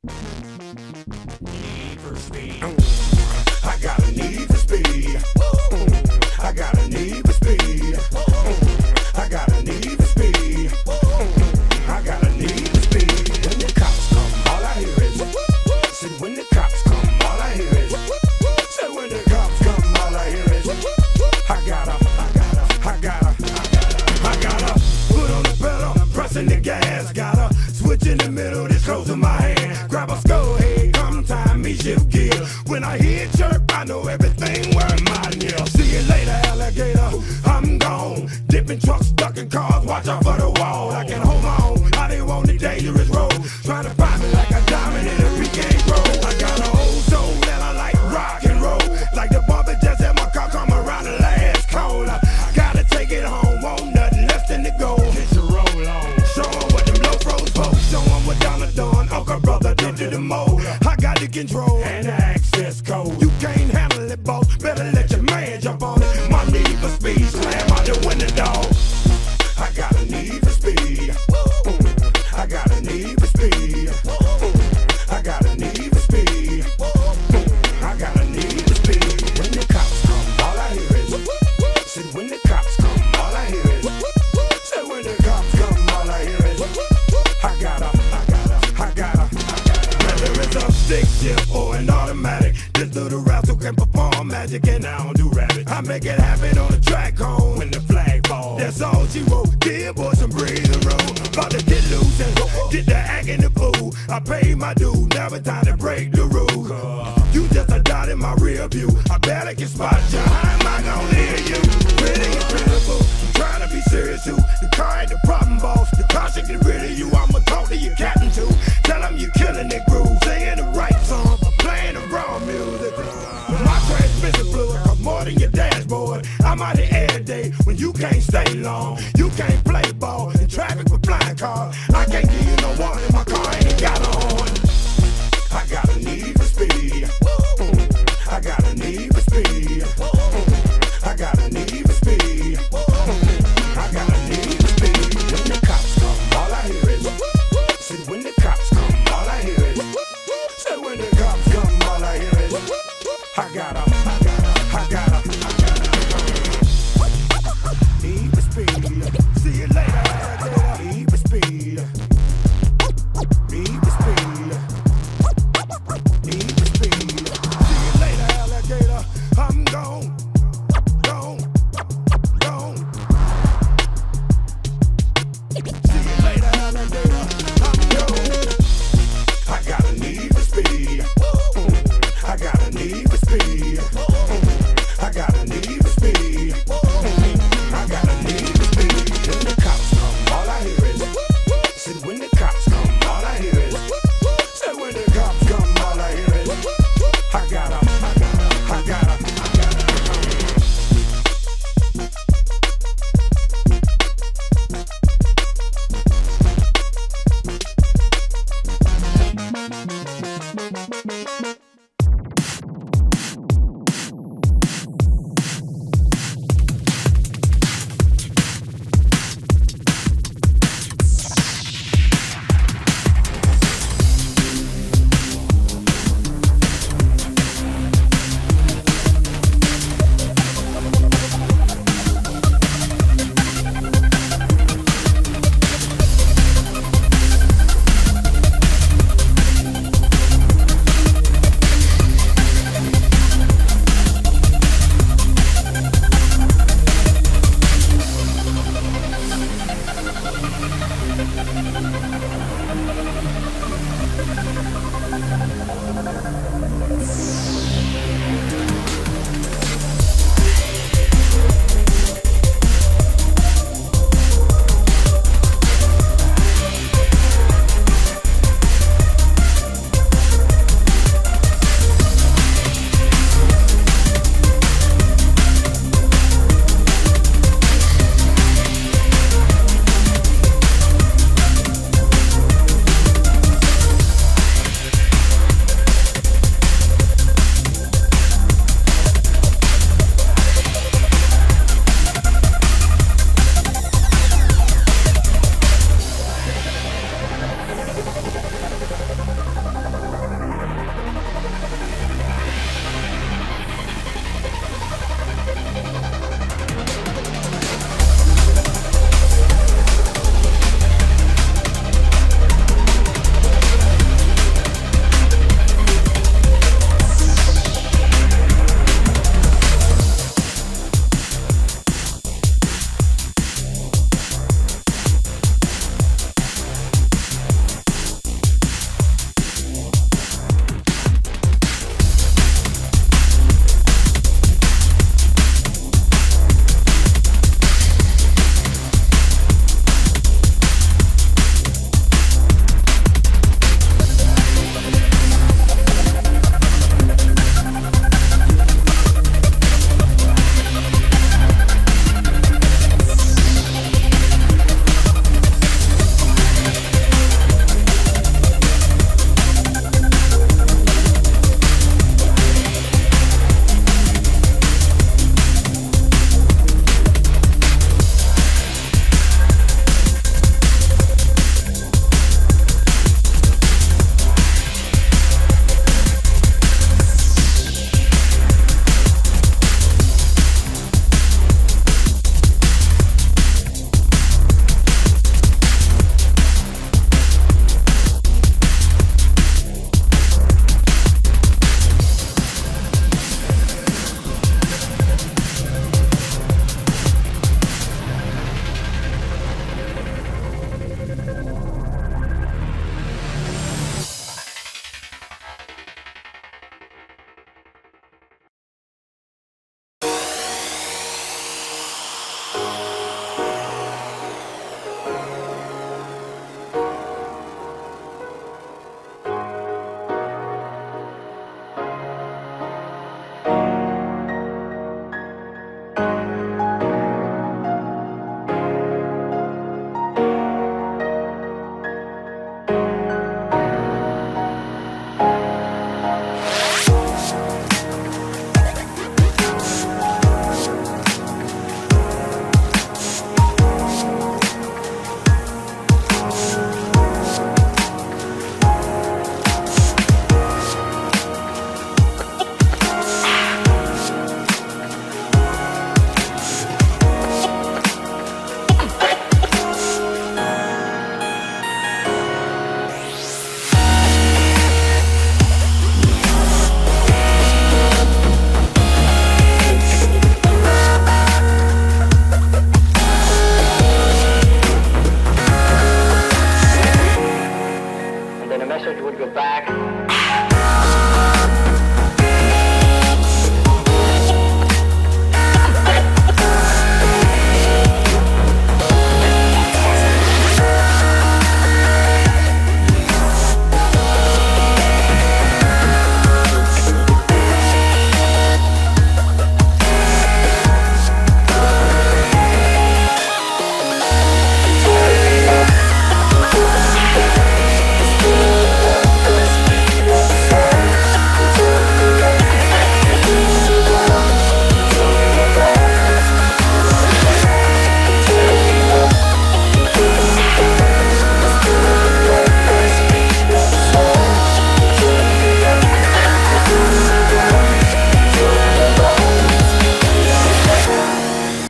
Need for speed. I got a need for speed. I got a need for speed. I got a need for speed. I got a need for speed. When the cops come, all I hear is. Said when the cops come, all I hear is. Said when the cops come, all I hear is. I gotta put on the pedal, pressing the gas. Gotta switch in the middle, this close in my hand. Grab a skull head, come time me shift gear. When I hear chirp, I know everything where mine is. See you later, alligator, I'm gone. Dipping trucks, ducking cars, watch out for the wall. I can hold my own, I didn't want the dangerous road. Trying to find me like a diamond in a PK road. I got an old soul and I like rock and roll. Like the barber just had my car come around the last corner. Gotta take it home, won't nothing less than the gold. Get your roll on, show 'em what them low pros for. Show 'em what Donna done, Uncle brother did to the mold. I got the control and the access code. You can't handle it, boss, better let your man jump on it. My need for speed, slam out the window, dog. I got a need for speed. I got a need for speed. I got a need for speed. I got a need for speed. When the cops come, all I hear is. Said when the cops come, all I hear is. Said when the cops come, all I hear is. I gotta. Whether it's a stick shift or an automatic, this little rascal can perform magic and I don't do rabbit. I make it happen on the track home when the flag falls. That's all she wrote. Give boy some breathing room. About to get loose and get the act in the fool. I paid my due, never time to break the rules. You just a dot in my rear view. I barely can spot you. How am I gonna hear you? Really incredible. I'm trying to be serious too. The car ain't the problem, boss. The car should get rid of you. I'ma talk to your captain too. Tell him you killing that groove. Singing the right song, playing the wrong music. My transmission fluid costs more than your dashboard. I'm out here every day when you can't stay long. You can't play ball in traffic with flying cars. I can't give you no warning. My car ain't got a horn. I got a need for speed. I got a need for speed. I got a need for speed. I got a need for speed. When the cops come, all I hear is. Said when the cops come, all I hear is. Said when the cops come, all I hear is. I gotta. Need for speed.